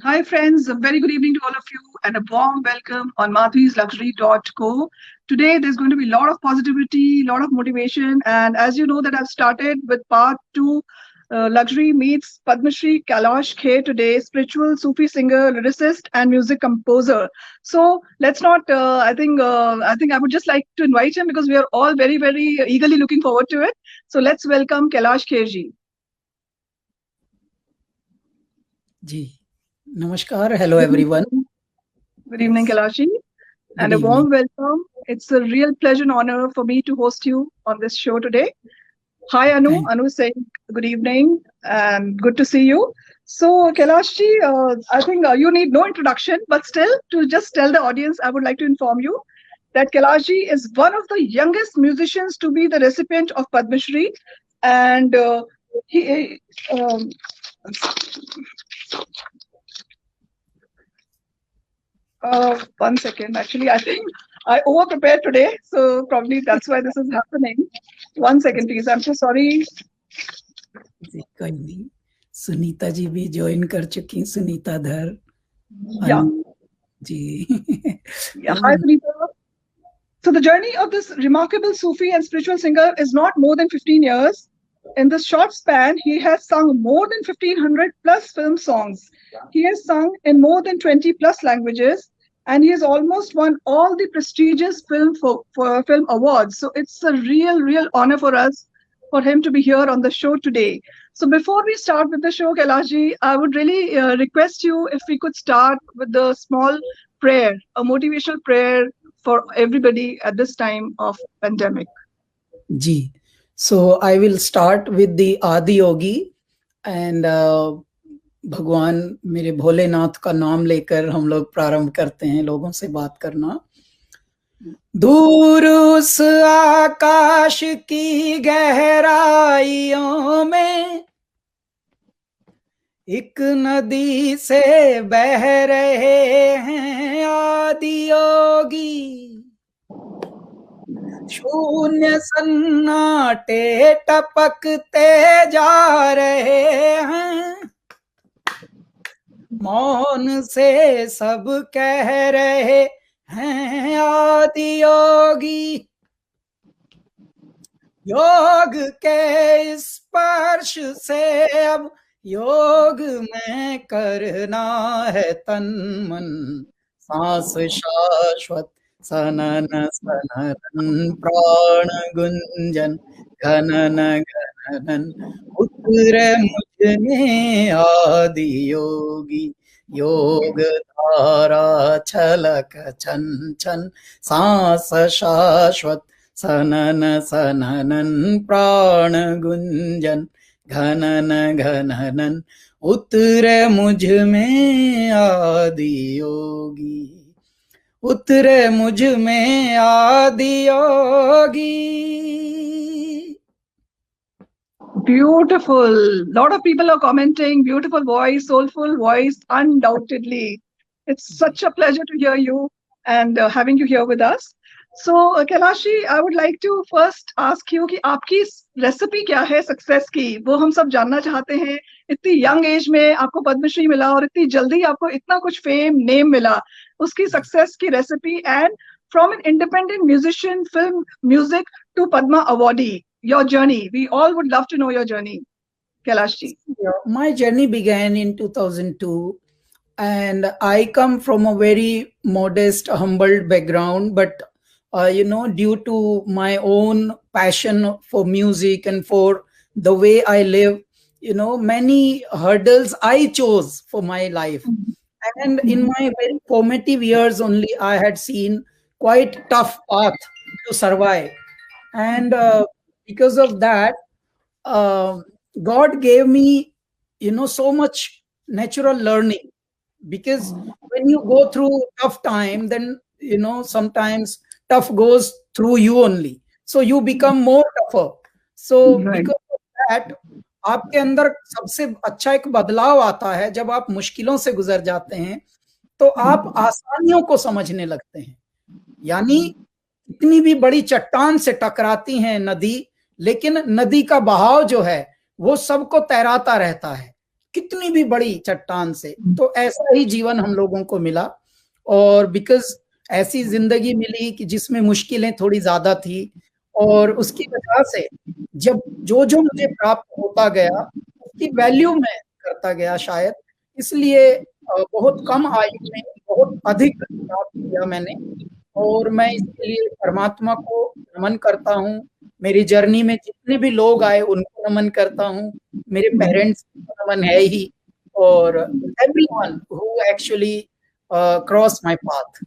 Hi, friends. A very good evening to all of you and a warm welcome on madhuisluxury.co. Today, there's going to be a lot of positivity, a lot of motivation. And as you know, that I've started with part two, Luxury meets Padma Shri Kailash Kher today, spiritual Sufi singer, lyricist, and music composer. So let's not. I would just like to invite him because we are all very, very eagerly looking forward to it. So let's welcome Kailash Kher ji. जी, नमस्कार. Hello everyone. Good evening, Kailash. Good And a evening. warm welcome. It's a real pleasure and honor for me to host you on this show today. Hi, Anu. Thank Anu is saying good evening and good to see you. So, Kailashji, I think you need no introduction, but still, to just tell the audience, I would like to inform you that Kailashji is one of the youngest musicians to be the recipient of Padma Shri, and he. One second. Actually, I think I over prepared today, so probably that's why this is happening. One second, please. I'm so sorry. जी, कोई नहीं. सुनीता जी भी join कर चुकी. सुनीता धर. Yeah. Ji. Yeah. Hi, Sunita. So the journey of this remarkable Sufi and spiritual singer is not more than 15 years. In this short span, he has sung more than 1500 plus film songs. He has sung in more than 20 plus languages, and he has almost won all the prestigious for film awards. So it's a real honor for us for him to be here on the show today. So before we start with the show, Kailashi, I would really request you if we could start with the small prayer, a motivational prayer for everybody at this time of pandemic. Ji. So I will start with the Adi Yogi and भगवान मेरे भोलेनाथ का नाम लेकर हम लोग प्रारंभ करते हैं लोगों से बात करना. दूर उस आकाश की गहराइयों में एक नदी से बह रहे हैं आदि योगी. शून्य सन्नाटे टपकते जा रहे हैं. मौन से सब कह रहे हैं आदि योगी. योग के स्पर्श से अब योग में करना है तन मन. सांस शाश्वत सनन सनन प्राण गुंजन घनन घनन उतरे मुझ में आदि योगी. योग धारा छलक छन छन सांस शाश्वत सनन सननन प्राण गुंजन घनन घनन उतरे मुझ में आदि योगी. उतरे मुझ में आदि योगी. Beautiful. Lot of people are commenting. Beautiful voice, soulful voice, undoubtedly. It's such a pleasure to hear you and having you here with us. So, Kailashi, I would like to first ask you कि आपकी recipe क्या है success की, वो हम सब जानना चाहते हैं. इतनी यंग एज में आपको पद्मश्री मिला और इतनी जल्दी आपको इतना कुछ फेम नेम मिला, उसकी सक्सेस की recipe and from an independent musician film music to Padma awardee, your journey. We all would love to know your journey, Kailashji. My journey began in 2002 and I come from a very modest, humbled background, but due to my own passion for music and for the way I live, many hurdles I chose for my life. And in my very formative years only, I had seen quite tough path to survive. And because of that, God gave me, so much natural learning. Because when you go through tough time, then, sometimes tough goes through you only. So you become more tougher. So because of that, आपके अंदर सबसे अच्छा एक बदलाव आता है जब आप मुश्किलों से गुजर जाते हैं तो आप आसानियों को समझने लगते हैं. यानी इतनी भी बड़ी चट्टान से टकराती है नदी, लेकिन नदी का बहाव जो है वो सबको तैराता रहता है. कितनी भी बड़ी चट्टान से। तो ऐसा ही जीवन हम लोगों को मिला, और बिकॉज ऐसी जिंदगी मिली कि जिसमें मुश्किलें थोड़ी ज्यादा थी, और उसकी वजह से जब जो जो मुझे प्राप्त होता गया उसकी वैल्यू मैं करता गया शायद, इसलिए बहुत कम आयु में बहुत अधिक प्राप्त किया मैंने। और मैं इसके लिए परमात्मा को नमन करता हूँ, मेरी जर्नी में जितने भी लोग आए उनको नमन करता हूँ, मेरे पेरेंट्स को नमन है ही, और everyone who actually cross my path.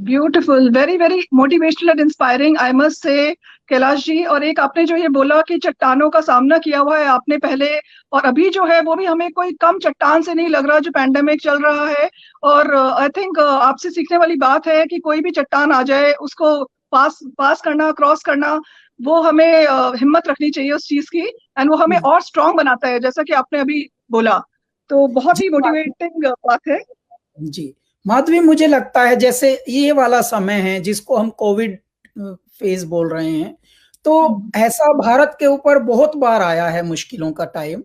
Beautiful, very very motivational and inspiring, I must say Kailash जी। और एक आपने जो ये बोला कि चट्टानों का सामना किया हुआ है आपने पहले, और अभी जो है वो भी हमें कोई कम चट्टान से नहीं लग रहा जो पैंडेमिक चल रहा है। और आई थिंक आपसे सीखने वाली बात है कि कोई भी चट्टान आ जाए उसको पास पास करना, क्रॉस करना, वो हमें हिम्मत रखनी चाहिए उस चीज की, एंड वो हमें और स्ट्रांग बनाता है, जैसा कि आपने अभी बोला। तो बहुत जी ही मोटिवेटिंग बात है। जी माधवी, मुझे लगता है जैसे ये वाला समय है जिसको हम कोविड फेज बोल रहे हैं, तो ऐसा भारत के ऊपर बहुत बार आया है मुश्किलों का टाइम,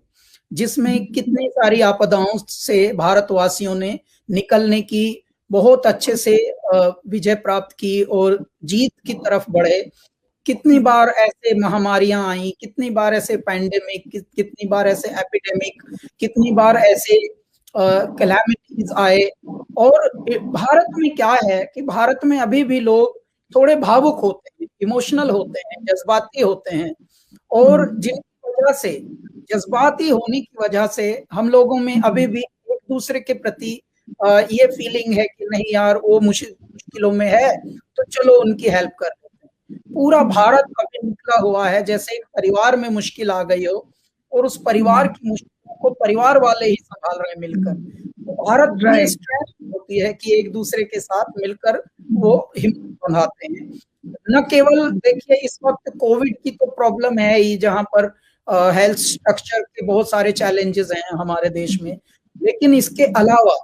जिसमें कितनी सारी आपदाओं से भारतवासियों ने निकलने की बहुत अच्छे से विजय प्राप्त की और जीत की तरफ बढ़े। कितनी बार ऐसे महामारियां आई, कितनी बार ऐसे पैंडेमिक, कितनी बार ऐसे एपिडेमिक, कितनी बार ऐसे कैलामिटीज आए। और भारत में क्या है कि भारत में अभी भी लोग थोड़े भावुक होते हैं, इमोशनल होते हैं, जज्बाती होते हैं, और जिनकी वजह से, जज्बाती होने की वजह से हम लोगों में अभी भी एक दूसरे के प्रति ये फीलिंग है कि नहीं यार वो मुश्किलों में है तो चलो उनकी हेल्प कर देते हैं। पूरा भारत अभी निकला हुआ है जैसे एक परिवार में मुश्किल आ गई हो, और उस परिवार की मुश्किलों को परिवार वाले ही संभाल रहे हैं मिलकर। तो भारत की स्ट्रेंथ होती है कि एक दूसरे के साथ मिलकर वो हिम्मत बढ़ाते हैं। न केवल देखिए इस वक्त कोविड की तो प्रॉब्लम है ही, जहां पर हेल्थ स्ट्रक्चर के बहुत सारे चैलेंजेस हैं हमारे देश में, लेकिन इसके अलावा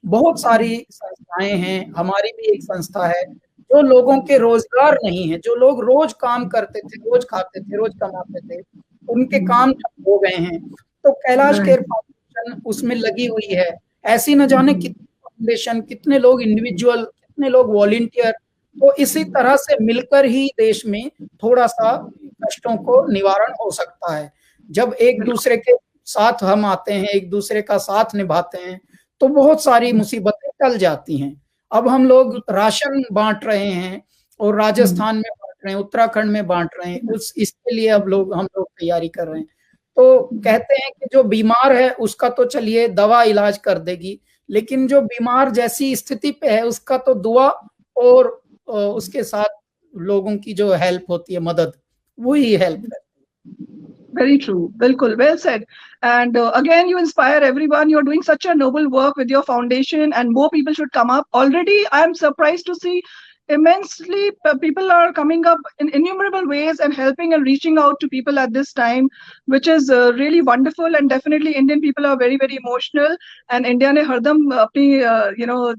बहुत सारी संस्थाएं हैं। हमारी भी एक संस्था है जो लोगों के रोजगार नहीं है, जो लोग रोज काम करते थे, रोज खाते थे, रोज कमाते थे, उनके काम ठप हो गए हैं। तो कैलाश केयर फाउंडेशन उसमें लगी हुई है। ऐसी न जाने कितनी फाउंडेशन, कितने लोग इंडिविजुअल, कितने लोग वॉलंटियर। तो इसी तरह से मिलकर ही देश में थोड़ा सा कष्टों को निवारण हो सकता है। जब एक दूसरे के साथ हम आते हैं, एक दूसरे का साथ निभाते हैं, तो बहुत सारी मुसीबतें टल जाती हैं। अब हम लोग राशन बांट रहे हैं, और राजस्थान में बांट रहे हैं, उत्तराखंड में बांट रहे हैं, इसके लिए अब हम लोग तैयारी कर रहे हैं। तो कहते हैं कि जो बीमार है उसका तो चलिए दवा इलाज कर देगी, लेकिन जो बीमार जैसी स्थिति पे है उसका तो दुआ और उसके साथ लोगों की जो हेल्प होती है, मदद, वही हेल्प है। Very true. Bilkul. Well said. And again, you inspire everyone. You're doing such a noble work with your foundation, and more people should come up. Already, I am surprised to see immensely people are coming up in innumerable ways and helping and reaching out to people at this time, which is really wonderful. And definitely, Indian people are very, very emotional. And India ने हरदम अपनी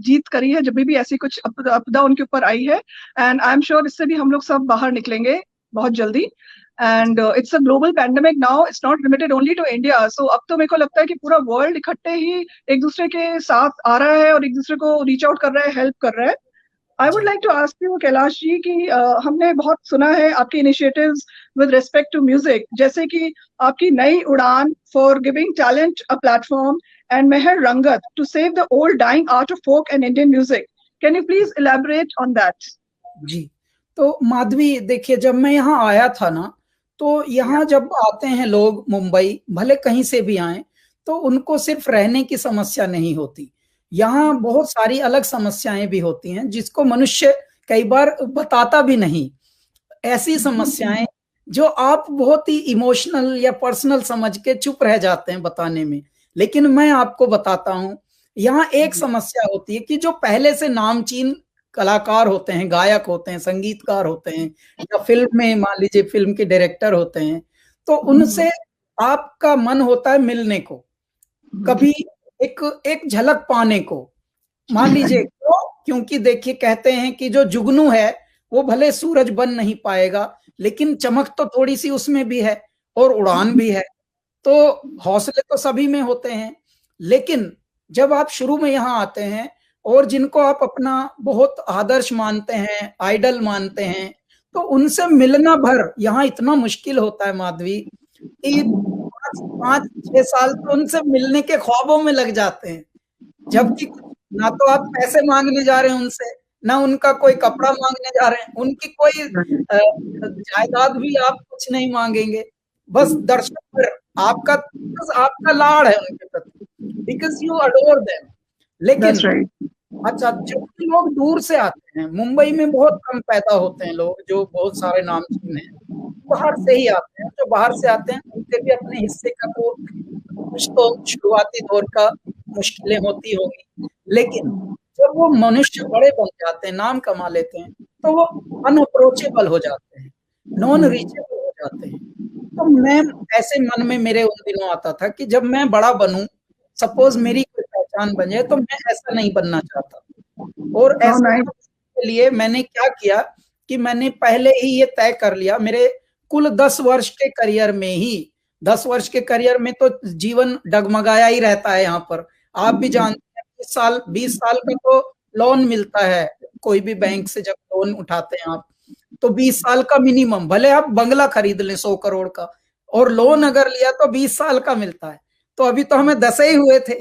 जीत करी है जब भी ऐसी कुछ आपदा उनके ऊपर आई है. And I'm sure इससे भी हम लोग सब बाहर निकलेंगे बहुत जल्दी. And it's a global pandemic now. It's not limited only to India. So अब तो मेरे को लगता है कि पूरा वर्ल्ड इकट्ठे ही एक दूसरे के साथ आ रहा है और एक दूसरे को रीच आउट कर रहा है, हेल्प कर रहा है. I would like to ask you Kailash ji कि हमने बहुत सुना है आपके initiatives with respect to music, जैसे कि आपकी Nayi Udaan for giving talent a platform and Mehar Rangat to save the old dying art of folk and Indian music. Can you please elaborate on that? जी, तो माधवी देखिए, जब मैं यहाँ आया था ना, तो यहाँ जब आते हैं लोग मुंबई, भले कहीं से भी आए, तो उनको सिर्फ रहने की समस्या नहीं होती, यहाँ बहुत सारी अलग समस्याएं भी होती हैं जिसको मनुष्य कई बार बताता भी नहीं। ऐसी समस्याएं जो आप बहुत ही इमोशनल या पर्सनल समझ के चुप रह जाते हैं बताने में, लेकिन मैं आपको बताता हूं। यहाँ एक समस्या होती है कि जो पहले से नामचीन कलाकार होते हैं, गायक होते हैं, संगीतकार होते हैं, या फिल्म में मान लीजिए फिल्म के डायरेक्टर होते हैं, तो उनसे आपका मन होता है मिलने को, कभी एक झलक पाने को, मान लीजिए। क्योंकि देखिए कहते हैं कि जो जुगनू है वो भले सूरज बन नहीं पाएगा, लेकिन चमक तो थोड़ी सी उसमें भी है और उड़ान भी है। तो हौसले तो सभी में होते हैं, लेकिन जब आप शुरू में यहाँ आते हैं और जिनको आप अपना बहुत आदर्श मानते हैं, आइडल मानते हैं, तो उनसे मिलना भर यहाँ इतना मुश्किल होता है माधवी कि 5-6 साल तो उनसे मिलने के ख्वाबों में लग जाते हैं, जबकि ना तो आप पैसे मांगने जा रहे हैं उनसे, ना उनका कोई कपड़ा मांगने जा रहे हैं, उनकी कोई जायदाद भी आप कुछ नहीं मांगेंगे, बस दर्शक पर आपका, बस आपका लाड़ है उनके प्रति, बिकॉज यू अडोर देम। लेकिन अच्छा, जो लोग दूर से आते हैं, मुंबई में बहुत कम पैदा होते हैं लोग जो बहुत सारे नाम सुने हैं, बाहर से ही आते हैं, जो बाहर से आते हैं उनके भी अपने हिस्से का तो कुछ तो शुरुआती दौर का मुश्किलें होती होंगी, लेकिन जब वो मनुष्य बड़े बन जाते हैं, नाम कमा लेते हैं, तो वो अनअप्रोचेबल हो जाते हैं, नॉन रीचेबल हो जाते हैं। तो मैं ऐसे मन में मेरे उन दिनों आता था कि जब मैं बड़ा बनूं, सपोज मेरी कोई पहचान बन जाए, तो मैं ऐसा नहीं बनना चाहता। और ऐसा के लिए मैंने क्या किया कि मैंने पहले ही ये तय कर लिया, मेरे कुल 10 वर्ष के करियर में ही, 10 वर्ष के करियर में तो जीवन डगमगाया ही रहता है यहाँ पर, आप भी जानते हैं 20 साल का तो लोन मिलता है, कोई भी बैंक से जब लोन उठाते हैं आप, तो 20 साल का मिनिमम, भले आप बंगला खरीद लें 100 करोड़ का, और लोन अगर लिया तो 20 साल का मिलता है। तो अभी तो हमें 10 ही हुए थे,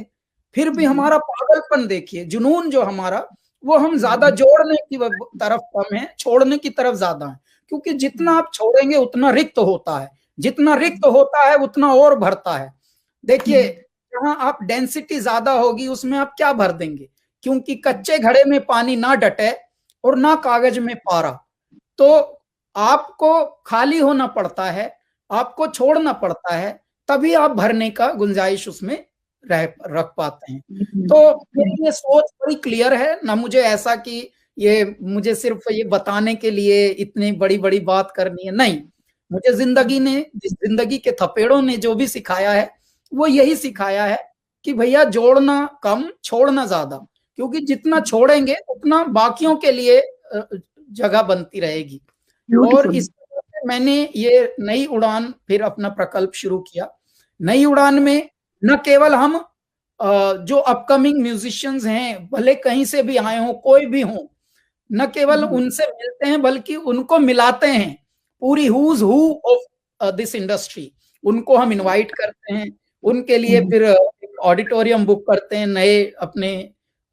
फिर भी हमारा पागलपन देखिए, जुनून जो हमारा, वो हम ज्यादा जोड़ने की तरफ कम है, छोड़ने की तरफ ज्यादा है, क्योंकि जितना आप छोड़ेंगे उतना रिक्त होता है, जितना रिक्त होता है उतना और भरता है। देखिए, जहां आप डेंसिटी ज्यादा होगी उसमें आप क्या भर देंगे, क्योंकि कच्चे घड़े में पानी ना डटे और ना कागज में पारा, तो आपको खाली होना पड़ता है, आपको छोड़ना पड़ता है, तभी आप भरने का गुंजाइश उसमें रख पाते हैं। तो मेरी ये सोच बड़ी क्लियर है ना, मुझे ऐसा कि ये मुझे सिर्फ ये बताने के लिए इतनी बड़ी बड़ी बात करनी है, नहीं, मुझे जिंदगी के थपेड़ों ने जो भी सिखाया है वो यही सिखाया है कि भैया जोड़ना कम, छोड़ना ज्यादा, क्योंकि जितना छोड़ेंगे उतना बाकियों के लिए जगह बनती रहेगी। और इस तरह से मैंने ये नई उड़ान फिर अपना प्रकल्प शुरू किया। नई उड़ान में न केवल हम जो अपकमिंग म्यूजिशियंस हैं, भले कहीं से भी आए हों, कोई भी हों, न केवल उनसे मिलते हैं बल्कि उनको मिलाते हैं, पूरी who's who of this industry, उनको हम इनवाइट करते हैं, उनके लिए फिर ऑडिटोरियम बुक करते हैं नए अपने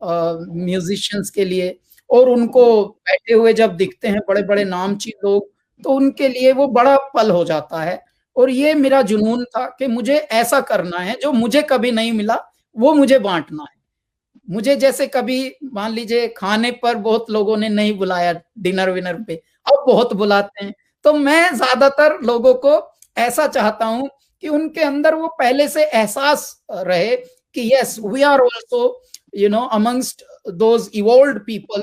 म्यूजिशियंस के लिए, और उनको बैठे हुए जब दिखते हैं बड़े बड़े नामचीन लोग, तो उनके लिए वो बड़ा पल हो जाता है। और ये मेरा जुनून था कि मुझे ऐसा करना है, जो मुझे कभी नहीं मिला वो मुझे बांटना है। मुझे जैसे कभी मान लीजिए खाने पर बहुत लोगों ने नहीं बुलाया, डिनर विनर पे, अब बहुत बुलाते हैं, तो मैं ज्यादातर लोगों को ऐसा चाहता हूं कि उनके अंदर वो पहले से एहसास रहे कि yes, we are also amongst those evolved people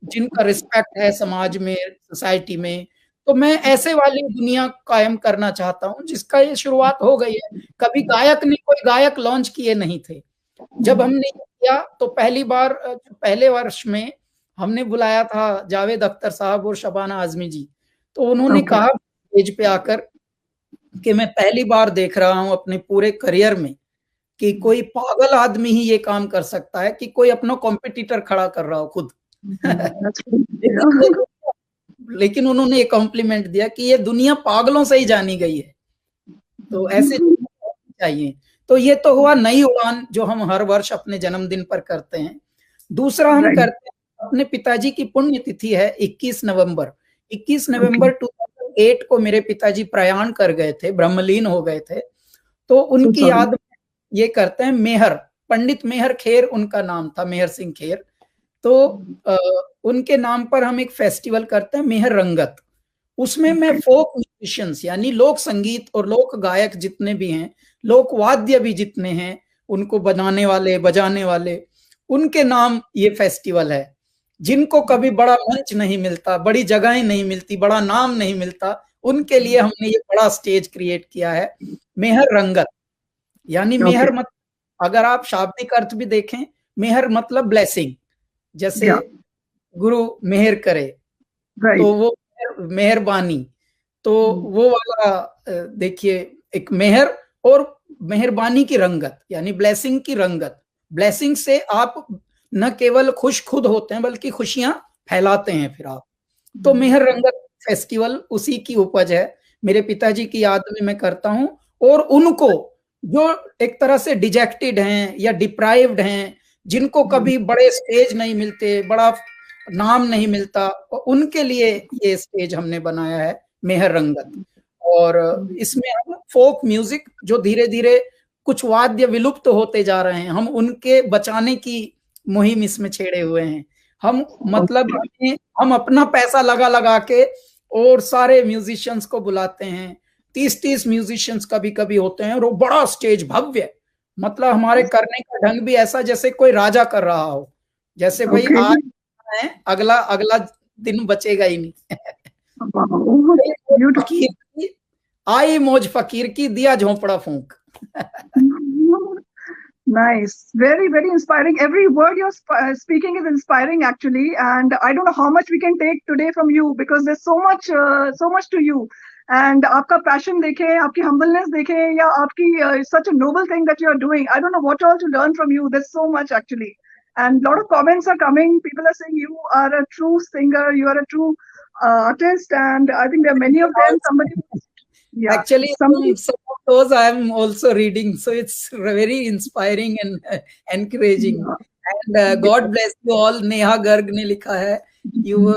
जिनका रिस्पेक्ट है समाज में, सोसाइटी में। तो मैं ऐसे वाली दुनिया कायम करना चाहता हूं जिसका ये शुरुआत हो गई है। कभी गायक ने कोई गायक लॉन्च किए नहीं थे, जब हमने किया तो पहली बार पहले वर्ष में हमने बुलाया था जावेद अख्तर साहब और शबाना आजमी जी, तो उन्होंने कहा स्टेज पे आकर कि मैं पहली बार देख रहा हूं अपने पूरे करियर में कि कोई पागल आदमी ही ये काम कर सकता है कि कोई अपना कॉम्पिटिटर खड़ा कर रहा हो खुद। लेकिन उन्होंने एक कॉम्प्लीमेंट दिया कि ये दुनिया पागलों से ही जानी गई है, तो ऐसे चाहिए। तो ये तो हुआ नई उड़ान जो हम हर वर्ष अपने जन्मदिन पर करते हैं। दूसरा हम करते हैं, अपने पिताजी की पुण्यतिथि है 21 नवंबर। 21 नवंबर 2008 को मेरे पिताजी प्रयाण कर गए थे, ब्रह्मलीन हो गए थे, तो उनकी याद में ये करते हैं। मेहर, पंडित मेहर खेर उनका नाम था, मेहर सिंह खेर, तो उनके नाम पर हम एक फेस्टिवल करते हैं, मेहर रंगत। उसमें मैं फोक म्यूजिशियंस यानी लोक संगीत और लोक गायक जितने भी हैं, लोक वाद्य भी जितने हैं, उनको बनाने वाले, बजाने वाले, उनके नाम ये फेस्टिवल है। जिनको कभी बड़ा मंच नहीं मिलता, बड़ी जगहें नहीं मिलती, बड़ा नाम नहीं मिलता, उनके लिए हमने ये बड़ा स्टेज क्रिएट किया है, मेहर रंगत। यानी मेहर मतलब, अगर आप शाब्दिक अर्थ भी देखें, मेहर मतलब ब्लेसिंग, जैसे गुरु मेहर करे, तो वो मेहरबानी, तो वो वाला देखिए, एक मेहर और मेहरबानी की रंगत, यानी ब्लेसिंग की रंगत। ब्लेसिंग से आप न केवल खुश खुद होते हैं बल्कि खुशियां फैलाते हैं फिर आप। तो मेहर रंगत फेस्टिवल उसी की उपज है। मेरे पिताजी की याद में मैं करता हूं, और उनको जो एक तरह से डिजेक्टेड हैं या डिप्राइव्ड हैं, जिनको कभी बड़े स्टेज नहीं मिलते, बड़ा नाम नहीं मिलता, उनके लिए ये स्टेज हमने बनाया है मेहर रंगत। और इसमें हम फोक म्यूजिक, जो धीरे धीरे कुछ वाद्य विलुप्त होते जा रहे हैं, हम उनके बचाने की मुहिम इसमें छेड़े हुए हैं। हम मतलब हम अपना पैसा लगा लगा के और सारे म्यूजिशियंस को बुलाते हैं। 30-30 म्यूजिशियंस कभी कभी होते हैं, और वो बड़ा स्टेज भव्य, मतलब हमारे करने का ढंग भी ऐसा जैसे कोई राजा कर रहा हो, जैसे भाई आज है, अगला अगला दिन बचेगा ही नहीं। फकीर की आई मौज फकीर की, दिया झोंपड़ा फूंक। Nice, very, very inspiring. Every word you're speaking is inspiring, actually. And I don't know how much we can take today from you, because there's so much to you. And आपका passion देखे, आपकी humbleness देखे, या आपकी such a noble thing that you're doing. I don't know what all to learn from you. There's so much, actually. And a lot of comments are coming. People are saying you are a true singer, you are a true artist, and I think there are many of them. Somebody, yeah, actually somebody, some of those I am also reading, so it's very inspiring and encouraging. yeah. And God bless you all. Neha Garg ने लिखा है, you were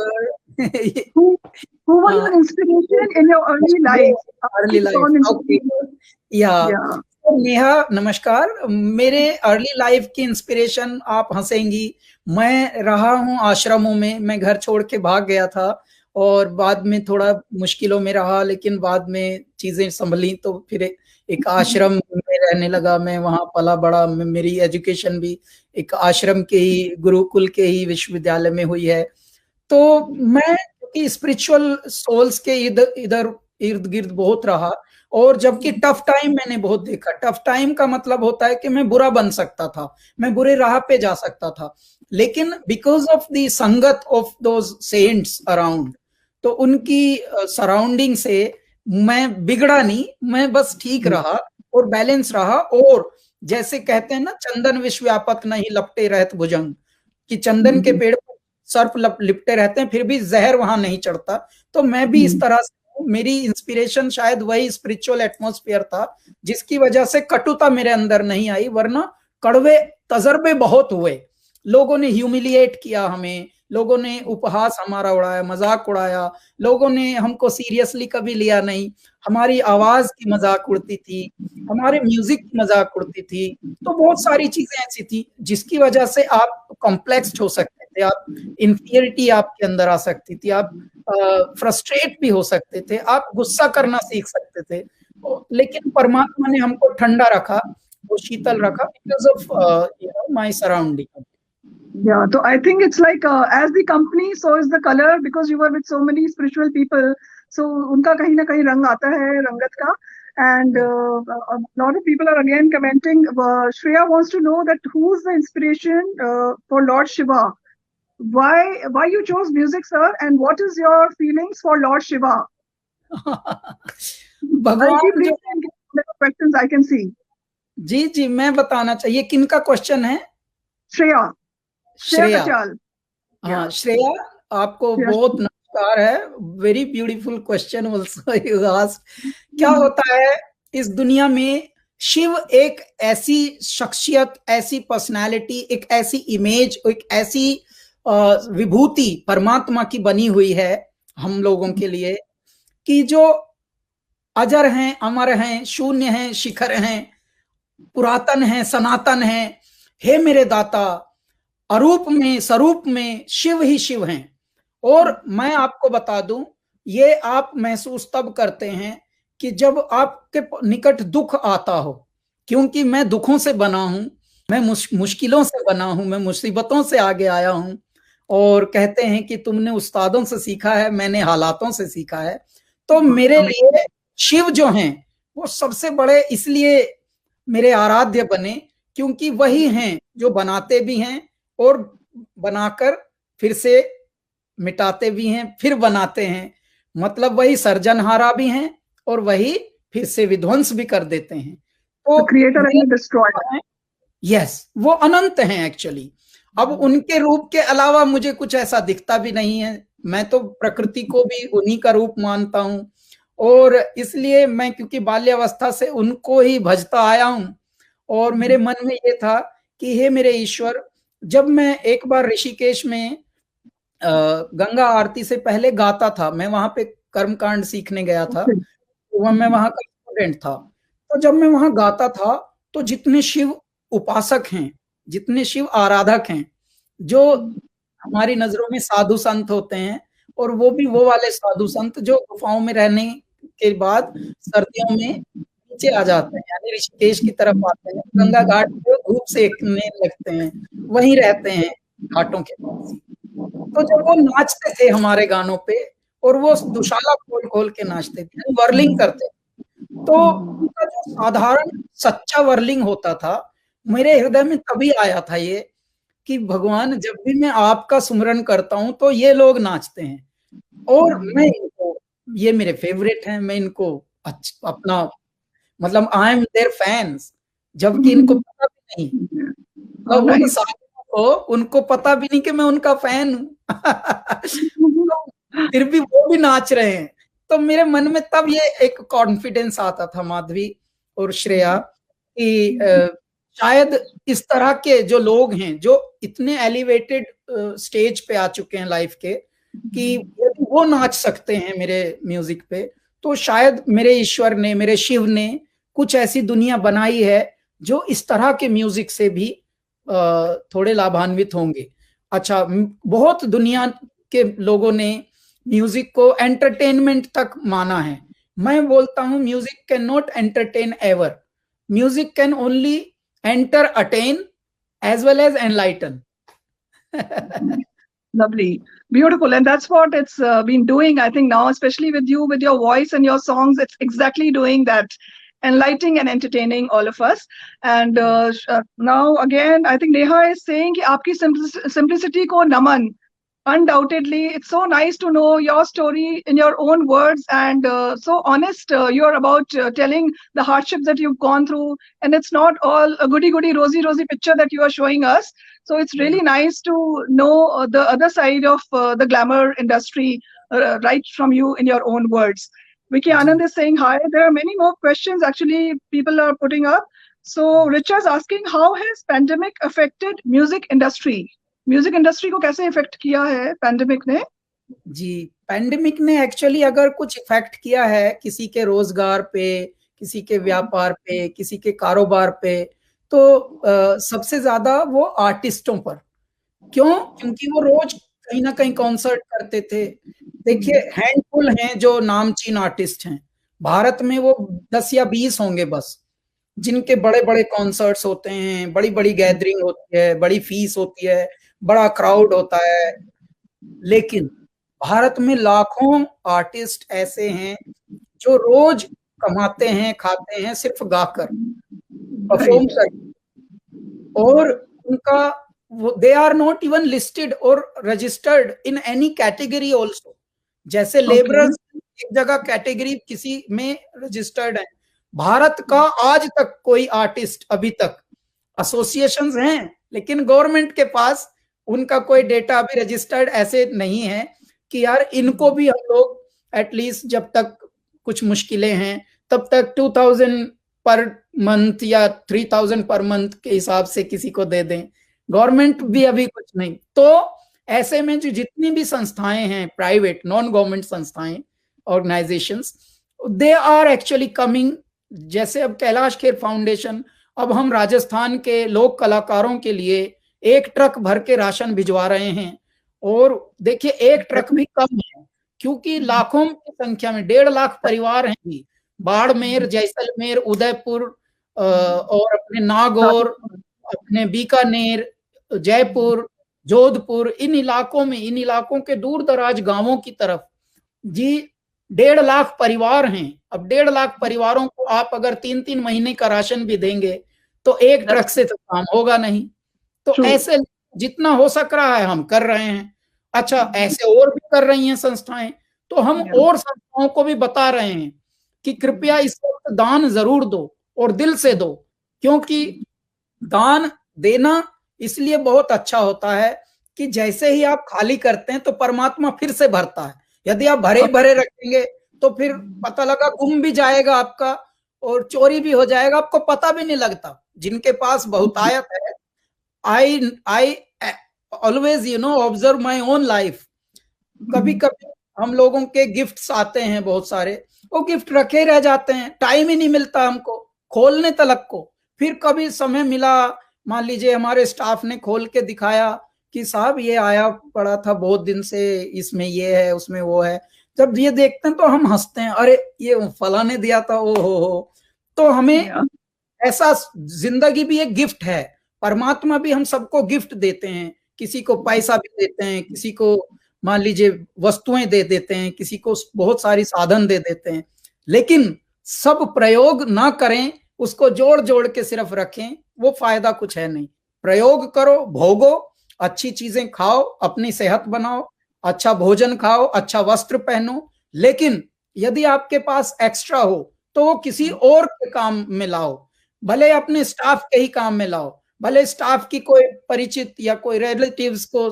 who was your inspiration in your early life? early life, okay, yeah. तो नेहा नमस्कार। मेरे early life की inspiration, आप हंसेंगी, मैं रहा हूँ आश्रमों में। मैं घर छोड़ के भाग गया था और बाद में थोड़ा मुश्किलों में रहा, लेकिन बाद में चीजें संभली तो फिर एक आश्रम में रहने लगा। मैं वहां पला बड़ा, मेरी एजुकेशन भी एक आश्रम के ही, गुरुकुल के ही विश्वविद्यालय में हुई है। तो मैं क्योंकि स्पिरिचुअल सोल्स के इधर इर्द गिर्द बहुत रहा, और जबकि टफ टाइम मैंने बहुत देखा। टफ टाइम का मतलब होता है कि मैं बुरा बन सकता था, मैं बुरे राह पे जा सकता था, लेकिन बिकॉज ऑफ द संगत ऑफ दोज सेंट्स अराउंड, तो उनकी सराउंडिंग से मैं बिगड़ा नहीं, मैं बस ठीक रहा और बैलेंस रहा। और जैसे कहते हैं ना, चंदन विश्व व्यापक नहीं लपटे रहत भुजंग, कि चंदन के पेड़ पर सर्प लिपटे रहते हैं फिर भी जहर वहां नहीं चढ़ता। तो मैं भी इस तरह से, मेरी इंस्पिरेशन शायद वही स्पिरिचुअल एटमॉस्फेयर था जिसकी वजह से कटुता मेरे अंदर नहीं आई, वरना कड़वे तजर्बे बहुत हुए। लोगों ने ह्यूमिलिएट किया हमें, लोगों ने उपहास हमारा उड़ाया, मजाक उड़ाया, लोगों ने हमको सीरियसली कभी लिया नहीं। हमारी आवाज की मजाक उड़ती थी, हमारे म्यूजिक की मजाक उड़ती थी। तो बहुत सारी चीजें ऐसी थी जिसकी वजह से आप कॉम्प्लेक्स हो सकते थे, आप इंफीरियरिटी आपके अंदर आ सकती थी, आप फ्रस्ट्रेट भी हो सकते थे, आप गुस्सा करना सीख सकते थे। लेकिन परमात्मा ने हमको ठंडा रखा, वो शीतल रखा, because of my surrounding. Yeah, so I think it's like as the company, so is the color, because you were with so many spiritual people. So उनका कहीं ना कहीं रंग आता है, रंगत का. And a lot of people are again commenting. Shreya wants to know that who's the inspiration for Lord Shiva? Why you chose music, sir? And what is your feelings for Lord Shiva? भगवान जो questions I can see. जी जी, मैं बताना चाहिए किनका question है? श्रेया श्रेया, हाँ श्रेया, आपको बहुत नमस्कार है। Very beautiful question also you asked. क्या होता है इस दुनिया में, शिव एक ऐसी शख्सियत, ऐसी पर्सनालिटी, एक ऐसी इमेज, एक ऐसी विभूति परमात्मा की बनी हुई है हम लोगों के लिए, कि जो अजर हैं, अमर हैं, शून्य हैं, शिखर हैं, पुरातन हैं, सनातन हैं। हे मेरे दाता, अरूप में स्वरूप में शिव ही शिव हैं। और मैं आपको बता दूं, ये आप महसूस तब करते हैं कि जब आपके निकट दुख आता हो, क्योंकि मैं दुखों से बना हूं, मैं मुश्किलों से बना हूं, मैं मुसीबतों से आगे आया हूं। और कहते हैं कि तुमने उस्तादों से सीखा है, मैंने हालातों से सीखा है। तो मेरे लिए शिव जो हैं वो सबसे बड़े इसलिए मेरे आराध्य बने, क्योंकि वही हैं जो बनाते भी हैं और बनाकर फिर से मिटाते भी हैं, फिर बनाते हैं। मतलब वही सर्जनहारा भी हैं और वही फिर से विध्वंस भी कर देते हैं। तो क्रिएटर एंड डिस्ट्रॉयर, यस, वो अनंत हैं एक्चुअली। अब उनके रूप के अलावा मुझे कुछ ऐसा दिखता भी नहीं है। मैं तो प्रकृति को भी उन्हीं का रूप मानता हूँ, और इसलिए मैं क्योंकि बाल्यावस्था से उनको ही भजता आया हूँ, और मेरे मन में ये था कि हे मेरे ईश्वर, जब मैं एक बार ऋषिकेश में गंगा आरती से पहले गाता था, मैं वहां पे कर्मकांड सीखने गया था, तो मैं वहां का स्टूडेंट था। तो जब मैं वहां गाता था तो जितने शिव उपासक हैं, जितने शिव आराधक हैं, जो हमारी नजरों में साधु संत होते हैं, और वो भी वो वाले साधु संत जो गुफाओं में रहने के बाद सर्दियों में नीचे आ जाते हैं, यानी ऋषिकेश की तरफ आते हैं, गंगा घाट को धूप सेकने लगते हैं, वहीं रहते हैं घाटों के पास। तो जब वो नाचते थे हमारे गानों पे, और वो दुशाला खोल खोल के नाचते थे, वर्लिंग करते थे, तो उनका जो साधारण सच्चा वर्लिंग होता था, मेरे हृदय में तभी आया था ये कि भगवान, जब भी मैं आपका सुमरन करता हूं तो ये लोग नाचते हैं, और मैं इनको, ये मेरे फेवरेट हैं, मैं इनको अपना, मतलब आई एम देयर फैंस, जबकि इनको पता भी नहीं, तो उन साथियों को, उनको पता भी नहीं कि मैं उनका फैन हूं। तो फिर भी वो भी नाच रहे हैं। तो मेरे मन में तब ये एक कॉन्फिडेंस आता था, माधवी और श्रेया, कि शायद इस तरह के जो लोग हैं, जो इतने एलिवेटेड स्टेज पे आ चुके हैं लाइफ के, कि यदि वो नाच सकते हैं मेरे म्यूजिक पे, तो शायद मेरे ईश्वर ने, मेरे शिव ने कुछ ऐसी दुनिया बनाई है जो इस तरह के म्यूजिक से भी थोड़े लाभान्वित होंगे। अच्छा, बहुत दुनिया के लोगों ने म्यूजिक को एंटरटेनमेंट तक माना है। मैं बोलता हूं music can not entertain ever, music can only entertain as well as enlighten. Lovely, beautiful, and that's what it's been doing, I think, now, especially with you, with your voice and your songs. It's exactly doing that, enlightening and entertaining all of us. And now again, I think Neha is saying ki aapki simplicity ko naman. Undoubtedly, it's so nice to know your story in your own words, and so honest you're about telling the hardships that you've gone through, and it's not all a goody goody rosy picture that you are showing us. So it's really nice to know the other side of the glamour industry, right from you in your own words. Vicky Anand is saying hi. There are many more questions actually people are putting up. So Richard's asking, how has pandemic affected music industry? Music industry को कैसे effect किया है pandemic ने? जी, pandemic ने actually अगर कुछ effect किया है किसी के रोजगार पे, किसी के व्यापार पे, किसी के कारोबार पे, तो सबसे ज्यादा वो आर्टिस्टों पर। क्यों? क्योंकि वो रोज कहीं ना कहीं कॉन्सर्ट करते थे। देखिए, हैंडफुल हैं जो नामचीन आर्टिस्ट हैं भारत में, वो 10 या 20 होंगे बस, जिनके बड़े बड़े कॉन्सर्ट्स होते हैं, बड़ी बड़ी गैदरिंग होती है, बड़ी फीस होती है, बड़ा क्राउड होता है। लेकिन भारत में लाखों आर्टिस्ट ऐसे हैं जो रोज कमाते हैं, खाते हैं सिर्फ गाकर, परफॉर्म कर, और उनका they are not even listed और registered in any category also. जैसे लेबरर्स एक जगह कैटेगरी किसी में रजिस्टर्ड है, भारत का आज तक कोई आर्टिस्ट, अभी तक एसोसिएशंस हैं लेकिन गवर्नमेंट के पास उनका कोई डेटा अभी रजिस्टर्ड ऐसे नहीं है कि यार इनको भी हम लोग एटलीस्ट, जब तक कुछ मुश्किलें हैं तब तक 2000 पर मंथ या 3000 पर मंथ के हिसाब से किसी को दे दें। गवर्नमेंट भी अभी कुछ नहीं। तो ऐसे में जो जितनी भी संस्थाएं हैं, प्राइवेट नॉन गवर्नमेंट संस्थाएं, organisations, they are actually coming. जैसे अब कैलाश खेर फाउंडेशन, अब हम राजस्थान के लोक कलाकारों के लिए 1 ट्रक भर के राशन भिजवा रहे हैं। और देखिए 1 ट्रक भी कम है, क्योंकि लाखों की संख्या में 1.5 लाख परिवार हैं भी, बाड़मेर, जैसलमेर, उदयपुर और अपने नागौर, अपने बीकानेर, जयपुर, जोधपुर, इन इलाकों के दूर दराज गांवों की तरफ जी 1.5 लाख परिवार हैं। अब 1.5 लाख परिवारों को आप अगर 3-3 महीने का राशन भी देंगे तो 1 ट्रक से तो काम होगा नहीं। तो ऐसे जितना हो सक रहा है हम कर रहे हैं। अच्छा, ऐसे और भी कर रही हैं संस्थाएं, तो हम और संस्थाओं को भी बता रहे हैं कि कृपया इस वक्त दान जरूर दो, और दिल से दो, क्योंकि दान देना इसलिए बहुत अच्छा होता है कि जैसे ही आप खाली करते हैं तो परमात्मा फिर से भरता है। यदि आप भरे भरे रखेंगे तो फिर पता लगा गुम भी जाएगा आपका और चोरी भी हो जाएगा, आपको पता भी नहीं लगता। जिनके पास बहुतायत है, I always observe my own life. कभी कभी हम लोगों के गिफ्ट्स आते हैं बहुत सारे, वो गिफ्ट रखे रह जाते हैं, टाइम ही नहीं मिलता हमको खोलने तलक को। फिर कभी समय मिला, मान लीजिए हमारे स्टाफ ने खोल के दिखाया कि साहब ये आया पड़ा था बहुत दिन से, इसमें ये है उसमें वो है। जब ये देखते हैं तो हम हंसते हैं, अरे ये फला ने दिया था, ओ हो। तो हमें ऐसा, जिंदगी भी एक गिफ्ट है, परमात्मा भी हम सबको गिफ्ट देते हैं। किसी को पैसा भी देते हैं, किसी को मान लीजिए वस्तुएं दे देते हैं, किसी को बहुत सारी साधन दे देते हैं, लेकिन सब प्रयोग ना करें, उसको जोड़ जोड़ के सिर्फ रखें, वो फायदा कुछ है नहीं। प्रयोग करो, भोगो, अच्छी चीजें खाओ, अपनी सेहत बनाओ, अच्छा भोजन खाओ, अच्छा वस्त्र पहनो, लेकिन यदि आपके पास एक्स्ट्रा हो तो वो किसी और के काम में लाओ, भले अपने स्टाफ के ही काम में लाओ, भले स्टाफ की कोई परिचित या कोई रिलेटिव्स को,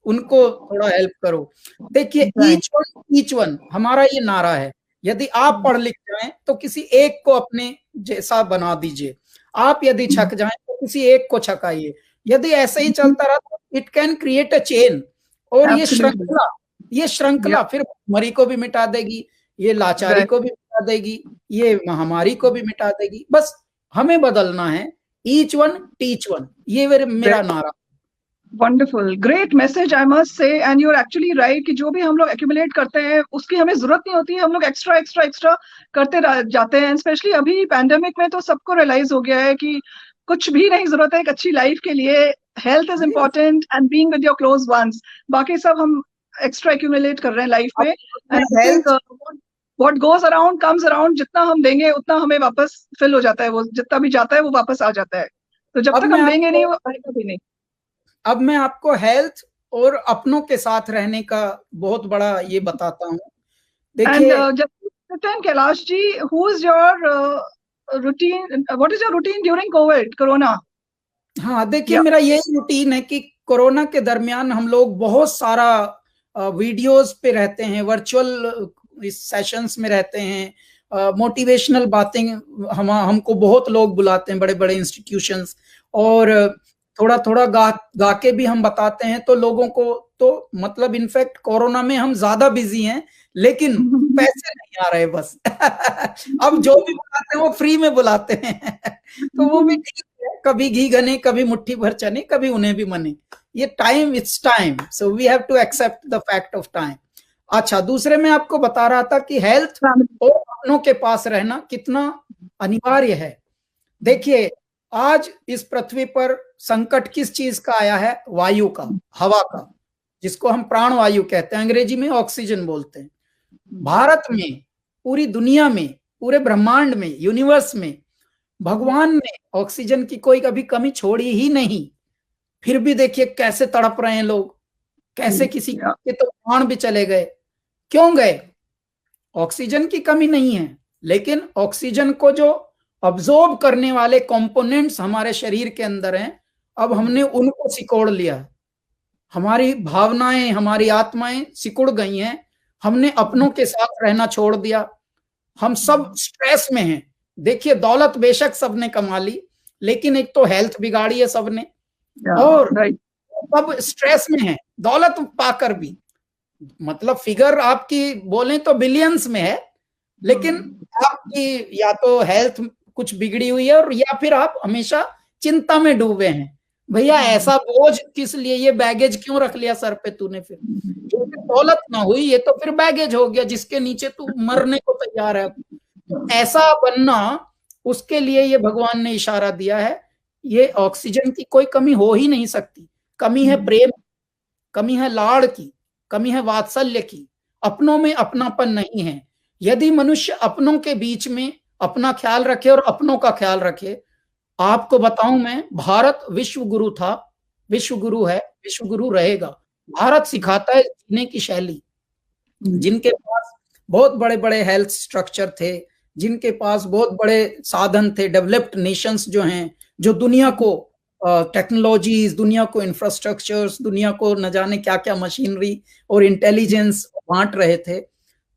उनको थोड़ा हेल्प करो। देखिए ईच वन हमारा ये नारा है। यदि आप पढ़ लिख जाएं तो किसी एक को अपने जैसा बना दीजिए, आप यदि छक जाएं तो किसी एक को छकाइए। यदि ऐसे ही चलता रहा तो it can create a chain, और ये श्रृंखला फिर मरी को भी मिटा देगी, ये लाचारी को भी मिटा देगी, ये महामारी को भी मिटा देगी। बस हमें बदलना है, ईच वन टीच वन, ये मेरा नारा। Wonderful, great message I must say, and you are actually right कि जो भी हम लोग एक्यूमुलेट करते हैं उसकी हमें जरूरत नहीं होती है, हम लोग एक्स्ट्रा एक्स्ट्रा एक्स्ट्रा करते जाते हैं। स्पेशली अभी पैंडेमिक में तो सबको रियलाइज हो गया है कि कुछ भी नहीं जरूरत है एक अच्छी लाइफ के लिए। Health is important and being with your close ones, बाकी सब हम एक्स्ट्रा एक्यूमुलेट कर रहे हैं लाइफ में। And what goes around comes around, जितना हम देंगे उतना हमें वापस फिल हो जाता है, वो जितना भी जाता है वो वापस आ जाता है। तो जब तक हम देंगे नहीं वो आएगा भी नहीं। अब मैं आपको हेल्थ और अपनों के साथ रहने का बहुत बड़ा ये बताता हूँ। देखिए Kailash ji, who is your routine, what is your routine during corona? हाँ देखिए, मेरा यही रूटीन है कि कोरोना के दरमियान हम लोग बहुत सारा वीडियोस पे रहते हैं, वर्चुअल सेशंस में रहते हैं, मोटिवेशनल बातें हमको बहुत लोग बुलाते हैं, बड़े बड़े इंस्टीट्यूशंस, और थोड़ा थोड़ा गा के भी हम बताते हैं तो लोगों को, तो मतलब इनफैक्ट कोरोना में हम ज्यादा बिजी हैं, लेकिन पैसे नहीं आ रहे बस। अब जो भी बुलाते हैं वो फ्री में बुलाते हैं। तो वो भी ठीक है, कभी घी गने, कभी मुट्ठी भर चने, कभी उन्हें भी मने। ये time, it's time, so we have to accept the fact of time. अच्छा, दूसरे में आपको बता रहा था कि हेल्थ और अपनों के पास रहना कितना अनिवार्य है। देखिए, आज इस पृथ्वी पर संकट किस चीज का आया है? वायु का, हवा का, जिसको हम प्राण वायु कहते हैं, अंग्रेजी में ऑक्सीजन बोलते हैं। भारत में, पूरी दुनिया में, पूरे ब्रह्मांड में, यूनिवर्स में भगवान ने ऑक्सीजन की कोई कभी कमी छोड़ी ही नहीं। फिर भी देखिए कैसे तड़प रहे हैं लोग, कैसे किसी के तो प्राण भी चले गए। क्यों गए? ऑक्सीजन की कमी नहीं है, लेकिन ऑक्सीजन को जो अब्जॉर्ब करने वाले कंपोनेंट्स हमारे शरीर के अंदर हैं, अब हमने उनको सिकोड़ लिया। हमारी भावनाएं, हमारी आत्माएं सिकुड़ गई हैं, हमने अपनों के साथ रहना छोड़ दिया। हम सब स्ट्रेस में हैं। देखिए, दौलत बेशक सबने कमा ली, लेकिन एक तो हेल्थ बिगाड़ी है सबने, और सब स्ट्रेस में हैं दौलत पाकर भी। मतलब फिगर आपकी बोले तो बिलियंस में है, लेकिन आपकी या तो हेल्थ कुछ बिगड़ी हुई है, और या फिर आप हमेशा चिंता में डूबे हैं। भैया ऐसा बोझ किस लिए, ये बैगेज क्यों रख लिया सर पे तूने? फिर दौलत ना हुई, ये तो फिर बैगेज हो गया जिसके नीचे तू मरने को तैयार है। तो ऐसा बनना, उसके लिए ये भगवान ने इशारा दिया है। ये ऑक्सीजन की कोई कमी हो ही नहीं सकती। कमी है प्रेम, कमी है लाड़ की, कमी है वात्सल्य की, अपनों में अपनापन नहीं है। यदि मनुष्य अपनों के बीच में अपना ख्याल रखे और अपनों का ख्याल रखे, आपको बताऊं मैं, भारत विश्व गुरु था, विश्व गुरु है, विश्व गुरु रहेगा। भारत सिखाता है जीने की शैली। जिनके पास बहुत बड़े बड़े हेल्थ स्ट्रक्चर थे, जिनके पास बहुत बड़े साधन थे, डेवलप्ड नेशंस जो हैं, जो दुनिया को टेक्नोलॉजीज, दुनिया को इंफ्रास्ट्रक्चर्स, दुनिया को न जाने क्या क्या मशीनरी और इंटेलिजेंस बांट रहे थे,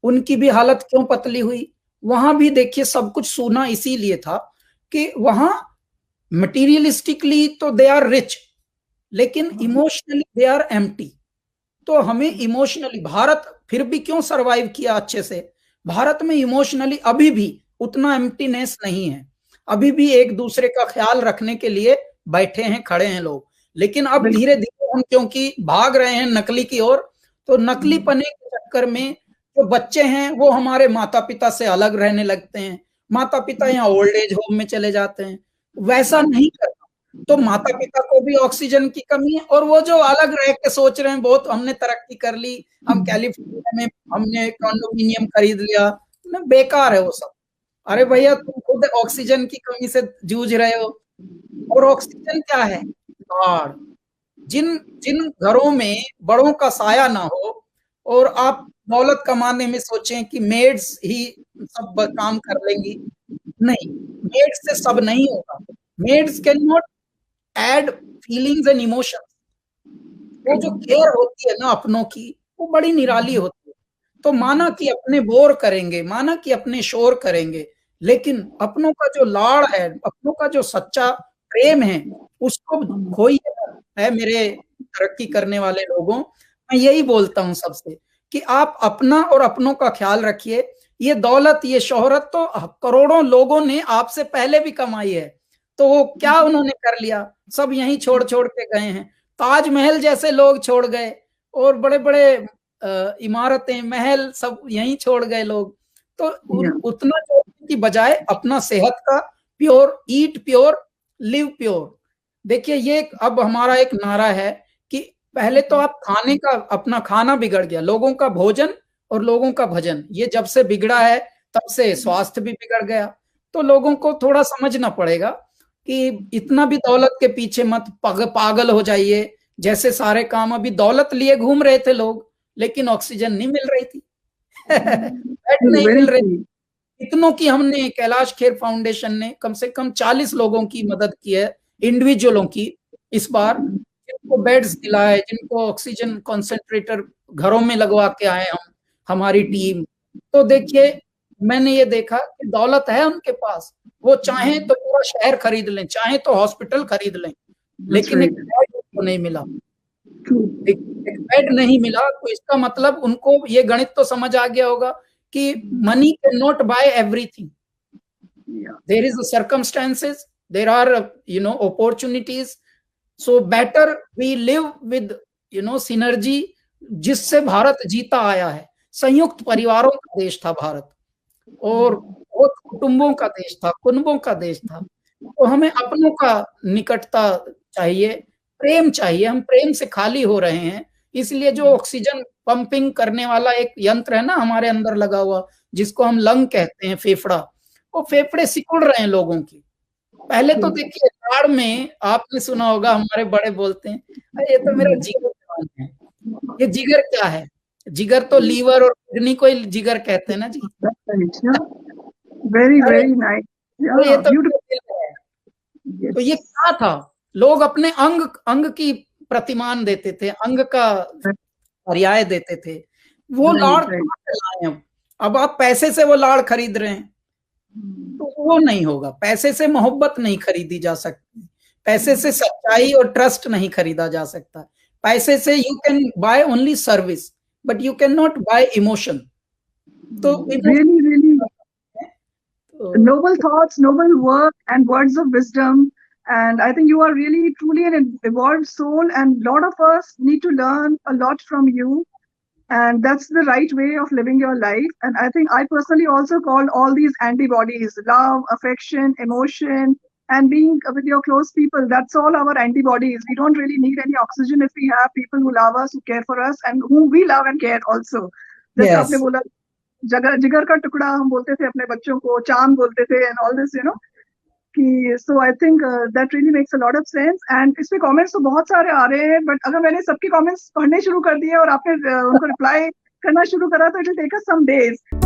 उनकी भी हालत क्यों पतली हुई? वहां भी देखिए सब कुछ सूना इसीलिए था कि वहां मटीरियलिस्टिकली तो दे आर रिच, लेकिन इमोशनली दे आर एम्प्टी। तो हमें इमोशनली, भारत फिर भी क्यों सरवाइव किया अच्छे से? भारत में इमोशनली अभी भी उतना एम्प्टीनेस नहीं है, अभी भी एक दूसरे का ख्याल रखने के लिए बैठे हैं, खड़े हैं लोग। लेकिन अब धीरे धीरे हम क्योंकि भाग रहे हैं नकली की ओर, तो नकली पने के चक्कर में जो बच्चे हैं वो हमारे माता पिता से अलग रहने लगते हैं, माता पिता यहाँ ओल्ड एज होम में चले जाते हैं। वैसा नहीं करना, तो माता पिता को भी ऑक्सीजन की कमी है, और वो जो अलग रह के सोच रहे हैं बहुत हमने तरक्की कर ली, हम कैलिफोर्निया में हमने कंडोमिनियम खरीद लिया, बेकार है वो सब। अरे भैया तुम खुद ऑक्सीजन की कमी से जूझ रहे हो, और ऑक्सीजन क्या है? लाड़। जिन जिन घरों में बड़ों का साया ना हो और आप दौलत कमाने में सोचें कि मेड्स ही सब काम कर लेंगी, नहीं, मेड्स से सब नहीं होगा। Maids can not add feelings and emotions. वो जो केयर होती है ना अपनों की, वो बड़ी निराली होती है। तो माना कि अपने बोर करेंगे, माना कि अपने शोर करेंगे, लेकिन अपनों का जो लाड़ है, अपनों का जो सच्चा प्रेम है, उसको खोइए है मेरे तरक्की करने वाले लोगों। मैं यही बोलता हूं सबसे कि आप अपना और अपनों का ख्याल रखिए। ये दौलत, ये शोहरत तो करोड़ों लोगों ने आपसे पहले भी कमाई है, तो वो क्या उन्होंने कर लिया? सब यहीं छोड़ छोड़ के गए हैं। ताजमहल जैसे लोग छोड़ गए, और बड़े बड़े इमारतें, महल सब यहीं छोड़ गए लोग। तो उतना छोड़ने की बजाय अपना सेहत का, प्योर ईट प्योर लिव प्योर। देखिए ये अब हमारा एक नारा है कि पहले तो आप खाने का, अपना खाना बिगड़ गया, लोगों का भोजन और लोगों का भजन, ये जब से बिगड़ा है तब से स्वास्थ्य भी बिगड़ गया। तो लोगों को थोड़ा समझना पड़ेगा कि इतना भी दौलत के पीछे मत पागल हो जाइए। जैसे सारे काम अभी दौलत लिए घूम रहे थे लोग, लेकिन ऑक्सीजन नहीं मिल रही थी बेड नहीं मिल रही। इतनों की हमने, कैलाश खेर फाउंडेशन ने कम से कम 40 लोगों की मदद की है, इंडिविजुअलों की इस बार, जिनको बेड्स दिलाए, जिनको ऑक्सीजन कॉन्सेंट्रेटर घरों में लगवा के आए हम, हमारी टीम। तो देखिए मैंने ये देखा कि दौलत है उनके पास, वो चाहे तो पूरा शहर खरीद लें, चाहे तो हॉस्पिटल खरीद लें, लेकिन एक बेड उनको नहीं मिला। एक बेड नहीं मिला, तो इसका मतलब उनको ये गणित तो समझ आ गया होगा कि money can not buy everything. There is circumstances, there are opportunities, so better we live with synergy, जिससे भारत जीता आया है। संयुक्त परिवारों का देश था भारत, और बहुत कुटुंबों का देश था, कुनबों का देश था। तो हमें अपनों का निकटता चाहिए, प्रेम चाहिए। हम प्रेम से खाली हो रहे हैं, इसलिए जो ऑक्सीजन पंपिंग करने वाला एक यंत्र है ना हमारे अंदर लगा हुआ, जिसको हम लंग कहते हैं, फेफड़ा, वो फेफड़े सिकुड़ रहे हैं लोगों की। पहले तो देखिए लाड़ में आपने सुना होगा, हमारे बड़े बोलते हैं ये तो मेरा जिगर है। ये जिगर क्या है? जिगर तो लीवर और किडनी को ही जिगर कहते हैं ना जी। Very nice. तो ये तो है। तो ये क्या था? लोग अपने अंग की प्रतिमान देते थे, अंग का पर्याय देते थे। वो लाड़ कहाँ से लाए? अब आप पैसे से वो लाड़ खरीद रहे हैं, तो वो नहीं होगा। पैसे से मोहब्बत नहीं खरीदी जा सकती, पैसे से सच्चाई और ट्रस्ट नहीं खरीदा जा सकता। पैसे से you can by only service, but you can not bye emotion. तो really noble thoughts, noble work, and words of wisdom. And I think you are really truly an evolved soul, and a lot of us need to learn a lot from you. And that's the right way of living your life. And I think I personally also call all these antibodies: love, affection, emotion, and being with your close people. That's all our antibodies. We don't really need any oxygen if we have people who love us, who care for us, and whom we love and care also. जैसे आपने बोला जिगर का टुकड़ा हम बोलते थे अपने बच्चों को, चांद बोलते थे, and all this, कि so I think that really makes a lot of sense. And इस पे कमेंट्स तो बहुत सारे आ रहे हैं, बट अगर मैंने सबके कमेंट्स पढ़ने शुरू कर दिए और आपने उनको रिप्लाई करना शुरू करा तो it will take us some days.